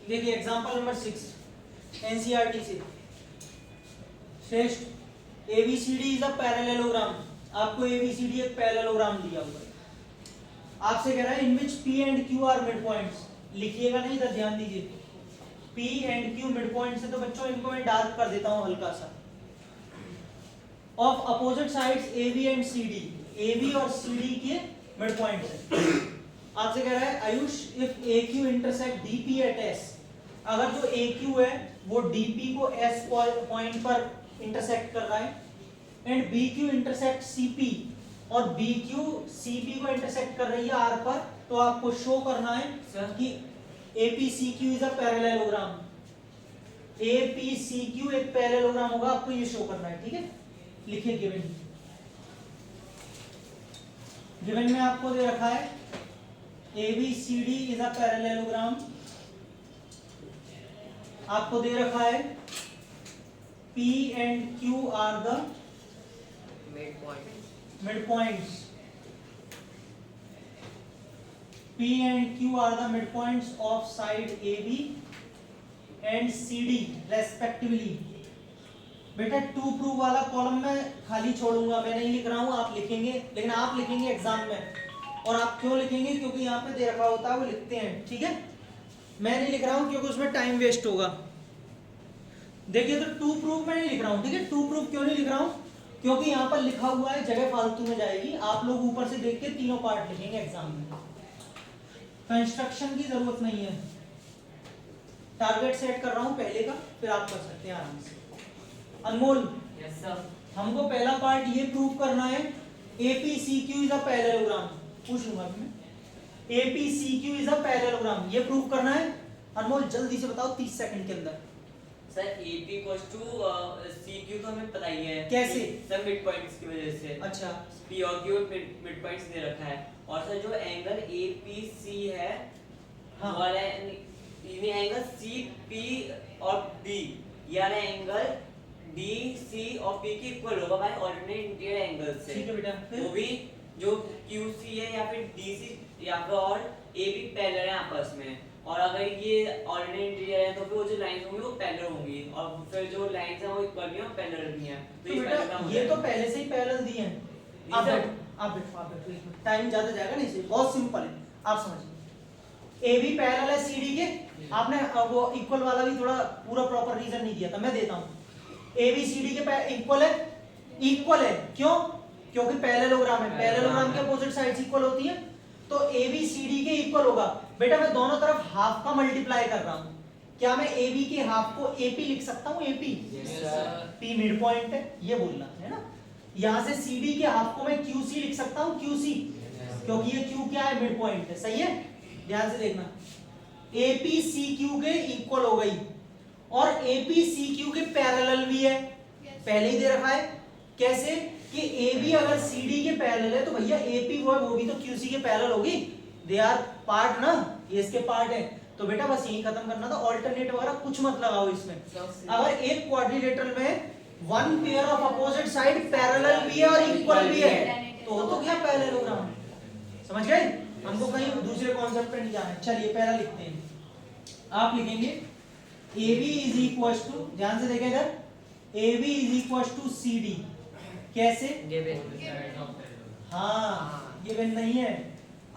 देखिए example number 6 NCERT से श्रेष्ठ एबीसीडी इज अ पैरेललोग्राम। आपको एबीसीडी एक पैरेललोग्राम दिया हुआ है, आपसे कह रहा है in which P and Q are midpoints. लिखिएगा नहीं तो ध्यान दीजिए, P and Q midpoints है, तो बच्चों इनको मैं डार्क कर देता हूं हल्का सा। Of opposite sides A B and C D, A B और सी डी के मिड पॉइंट्स है। आपसे कह रहा है Ayush if A Q intersect D P at S, अगर जो ए क्यू है वो डी पी को एस पॉइंट पर इंटरसेक्ट कर रहा है and B Q intersect C P और बी क्यू सी पी को इंटरसेक्ट कर रही है आर पर, तो आपको शो करना है कि A P C Q is a parallelogram. A P C Q एक पैरेललोग्राम होगा, आपको ये शो करना है। ठीक है, लिखिए गिवन। गिवन में आपको दे रखा है ABCD इज अ पैरेललोग्राम, आपको दे रखा है P and Q are the mid points, P and Q are the mid points of side AB and CD respectively. बेटा टू प्रूव वाला कॉलम में खाली छोड़ूंगा, मैं नहीं लिख रहा हूं, आप लिखेंगे, लेकिन आप लिखेंगे एग्जाम में। और आप क्यों लिखेंगे? क्योंकि यहाँ पे दे रखा होता है वो लिखते हैं। ठीक है, मैं नहीं लिख रहा हूँ क्योंकि उसमें टाइम वेस्ट होगा। देखिए तो टू प्रूफ मैं नहीं लिख रहा हूँ। ठीक है, टू प्रूफ क्यों नहीं लिख रहा हूँ? क्योंकि यहाँ पर लिखा हुआ है, जगह फालतू में जाएगी। आप लोग ऊपर से देख के तीनों पार्ट लिखेंगे एग्जाम में, कंस्ट्रक्शन की जरूरत नहीं है। टारगेट सेट कर रहा हूँ पहले का, फिर आप कर सकते हैं आराम से। अनमोल, यस सर, हमको पहला पार्ट ये प्रूव करना है APCQ इज अ पैरेललोग्राम। पूछ लूंगा मैं, APCQ इज अ पैरेललोग्राम, ये प्रूव करना है। अनमोल जल्दी से बताओ 30 सेकंड के अंदर। Sir AP equals to CQ तो हमें पता ही है। कैसे? सर मिड पॉइंट्स की वजह से। अच्छा, P और Q मिड पॉइंट्स दे रखा है, और सर जो एंगल APC है, हाँ, वाला ये एंगल CP और D, ये वाला एंगल DC और P के इक्वल होगा भाई ऑर्डिनेट इंटीरियर एंगल से। ठीक है बेटा, फिर वो भी जो QC है या फिर DC या फिर और AB पैरेलल है आपस में, और अगर ये ऑर्डिनेट इंटीरियर है तो फिर वो जो लाइंस होंगी वो पैरेलल होंगी, और फिर जो लाइंस हैं वो इक्वल भी हैं और पैरेलल भी हैं। तो बेटा ये तो पहले से ही पैरेलल दिए हैं। आप बैठो, टाइम ज्यादा जाएगा नहीं, से बहुत सिंपल है, आप समझिए। AB पैरेलल है CD के, आपने वो इक्वल वाला भी थोड़ा पूरा प्रॉपर रीजन नहीं दिया था, मैं देता हूँ। ABCD के इक्वल है, इक्वल है क्यों? क्योंकि पैरेललोग्राम है, पैरेललोग्राम के अपोजिट साइड्स इक्वल होती हैं, तो ABCD के इक्वल होगा। बेटा मैं दोनों तरफ हाफ का मल्टीप्लाई कर रहा हूं, क्या मैं AB के हाफ को AP लिख सकता हूं? AP P मिड पॉइंट है, ये बोलना है ना। यहां से CD के हाफ को मैं QC लिख सकता हूं, QC, क्योंकि ये Q क्या है? मिड पॉइंट है। सही है, ध्यान से देखना। APCQ के इक्वल हो गई, और APCQ के पैरेलल भी है, पहले ही दे रखा है। कैसे कि AB अगर CD के पैरेलल है तो भैया AP वो भी तो QC के पैरेलल होगी, दे आर पार्ट ना, ये इसके पार्ट है। तो बेटा बस यही खत्म करना था, ऑल्टरनेट वगैरह कुछ मत लगाओ इसमें। अगर एक क्वाड्रिलेटरल में one pair of opposite side parallel भी है और इक्वल भी है तो क्या पैरेललोग्राम, समझ गए? हमको कहीं दूसरे कॉन्सेप्ट पे नहीं जाना है। चलिए पहला लिखते हैं, आप लिखेंगे AB इज इक्वल टू, ध्यान से देखें इधर, AB is equal to CD। कैसे? हाँ, गिवन नहीं है,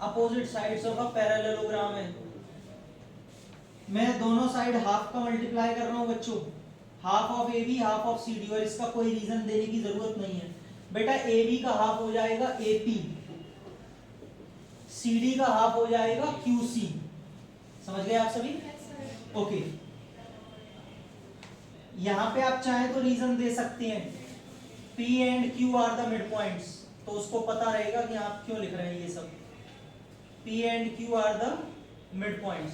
opposite sides of a parallelogram है। मैं दोनों साइड हाफ का मल्टीप्लाई कर रहा हूं बच्चों, half of AB half of CD, और इसका कोई रीजन देने की जरूरत नहीं है। बेटा AB का हाफ हो जाएगा AP, CD का हाफ हो जाएगा QC। समझ गए आप सभी? ओके, यहां पे आप चाहे तो रीजन दे सकते हैं, P and Q are the mid points, तो उसको पता रहेगा कि आप क्यों लिख रहे हैं ये सब। P and Q are the mid points.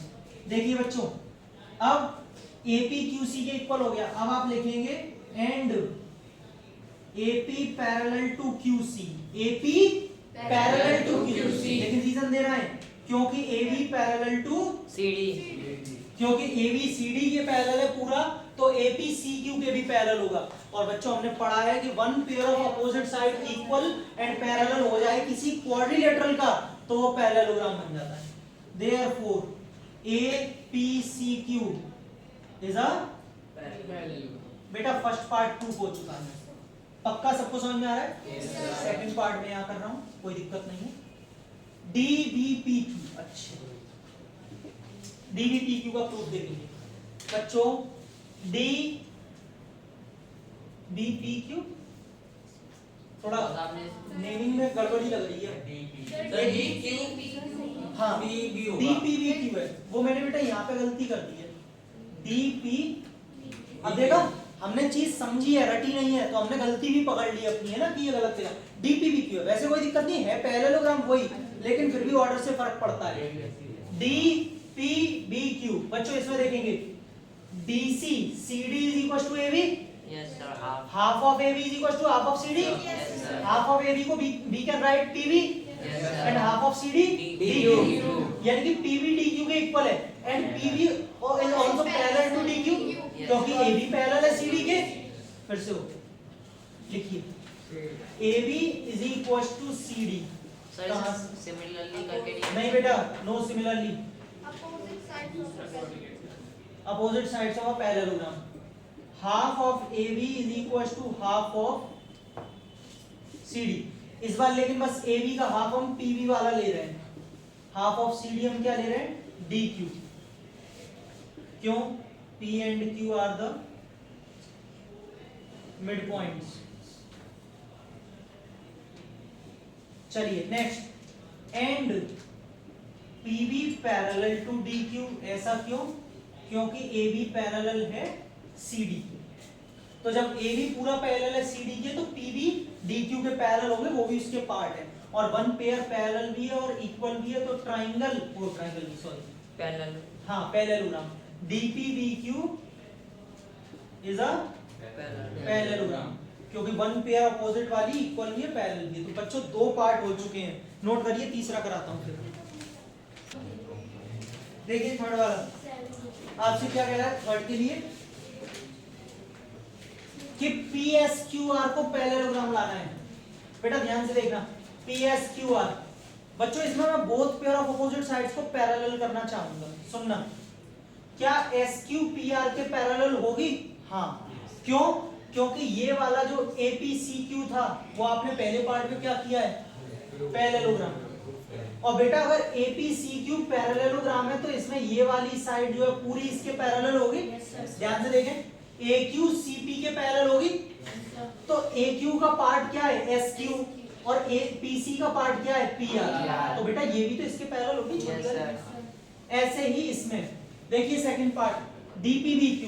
देखिए बच्चों, अब AP QC के इक्वल हो गया, अब आप लिखेंगे and AP parallel to QC, AP parallel to QC, लेकिन रीजन दे रहा है क्योंकि AB पैरेलल टू CD, क्योंकि AB CD के पैरेलल है पूरा, तो AP CQ के भी पैरेलल होगा। और बच्चों हमने पढ़ा है कि one pair of opposite side equal and parallel हो जाए किसी क्वाड्रिलेटरल का, तो वो पैरेललोग्राम बन जाता है। देयरफॉर APCQ इज अ बेटा फर्स्ट पार्ट प्रूफ हो चुका है, पक्का सबको समझ में आ रहा है? सेकंड पार्ट में यहाँ कर रहा हूँ, कोई दिक्कत नहीं है। DBPQ, अच्छा DBPQ का प्रूफ देखेंगे बच्चों। DBPQ थोड़ा नेमिंग में गड़बड़ी लग रही है। हाँ DPBQ है, वो मैंने बेटा यहाँ पे गलती कर दी है। DP, अब देखा हमने चीज समझी है, रटी नहीं है, तो हमने गलती भी पकड़ ली अपनी, है ना कि ये गलत है। DPBQ है, वैसे कोई दिक्कत नहीं है, पैरेललोग्राम वही, लेकिन फिर भी ऑर्डर से फर्क पड़ता है। DPBQ बच्चों इसमें देखेंगे DC CD is equal to AB, Yes sir, half of AB is equal to half of CD, Yes, sir. half of AB को we can write PB Yes, sir. and half of CD DQ. यानी कि PB DQ के equal है and PB is also parallel to DQ Yes. क्योंकि AB parallel है CD के। फिर से हो लिखिए AB is equal to CD। Sir कहाँ सिमिलरली करके नहीं बेटा, no similarly, opposite sides of a parallelogram, half of AB is equals to half of CD। इस बार लेकिन बस AB का हाफ हम PB वाला ले रहे हैं, हाफ ऑफ CD हम क्या ले रहे हैं DQ। क्यों? P and Q are the midpoints. चलिए next, and PB parallel to DQ, ऐसा क्यों? क्योंकि AB पैरेलल है CD के, तो जब AB पूरा पैरेलल है CD के तो PB DQ के पैरेलल होंगे, वो भी उसके पार्ट है, और वन पेयर पैरेलल भी है और इक्वल भी है, तो ट्राइंगल, वो ट्राइंगल भी सॉरी पैरेलल, हाँ parallelogram DPBQ is a parallelogram, क्योंकि वन पेयर अपोजिट वाली इक्वल भी है पैरेलल भी है। तो बच्चों दो पार्ट हो चुके हैं, नोट करिए, तीसरा कराता हूं फिर। देखिए थर्ड वाला आपसे क्या कह रहा है थर्ड के लिए कि PSQR को पैरेललोग्राम लाना है। बेटा ध्यान से देखना, PSQR बच्चों इसमें मैं both pair of opposite sides को पैरेलल करना चाहूंगा। सुनना, क्या SQPR के पैरेलल होगी? हाँ, क्यों? क्योंकि ये वाला जो APCQ था वो आपने पहले पार्ट में क्या किया है, पैरेललोग्राम। और बेटा अगर APCQ पैरेललोग्राम है तो इसमें ये वाली साइड जो है पूरी इसके पैरेलल होगी। ध्यान से देखें, AQCP के पैरेलल होगी, तो AQ का पार्ट क्या है SQ और PC का पार्ट क्या है PR, तो बेटा ये भी तो इसके पैरेलल होगी छोटी वाली। ऐसे ही इसमें देखिए सेकंड पार्ट DPBQ,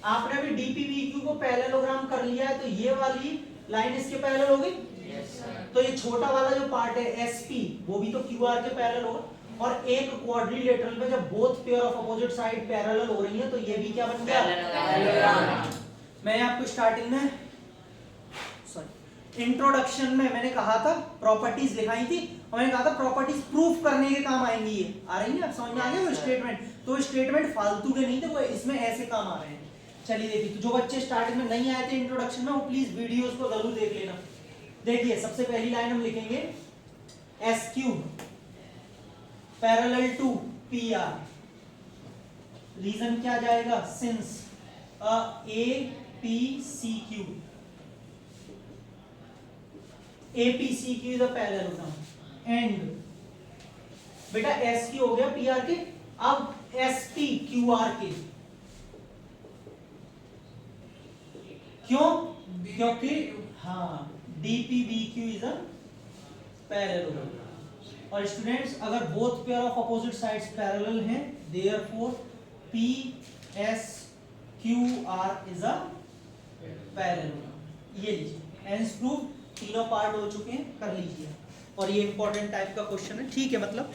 आपने भी DPBQ को पैरेललोग्राम कर लिया है, तो ये वाली लाइन इसके पैरेलल होगी। तो ये छोटा वाला जो पार्ट है SP वो भी तो QR के पैरेलल होगा, और एक क्वाड्रिलेटरल में जब both pair of opposite side parallel हो रही है तो ये भी क्या बन गया, पैरेललोग्राम। मैं आपको स्टार्टिंग में सॉरी इंट्रोडक्शन में मैंने कहा था प्रॉपर्टीज दिखाई थी, और मैंने कहा था प्रॉपर्टीज प्रूफ करने के काम आएंगी। ये आ रही है, आप समझ में आ गया वो स्टेटमेंट? तो स्टेटमेंट फालतू के नहीं थे, वो इसमें ऐसे काम आ रहे हैं। चलिए देखिए, तो जो बच्चे स्टार्टिंग में नहीं आए थे इंट्रोडक्शन में वो प्लीज वीडियोस को जरूर देख लेना। देखिए सबसे पहली लाइन हम लिखेंगे SQ parallel to PR, reason क्या जाएगा, since APCQ is a parallelogram, and बेटा SQ हो गया PR के, अब SPQR के, क्यों? क्योंकि हाँ DPBQ इज अ पैरेललोग्राम। और स्टूडेंट्स अगर both pair of opposite sides parallel हैं, therefore PSQR is a parallelogram. ये लीजिए, हेंस प्रूफ, तीनों पार्ट हो चुके हैं, कर लीजिए। और ये इंपॉर्टेंट टाइप का क्वेश्चन है, ठीक है, मतलब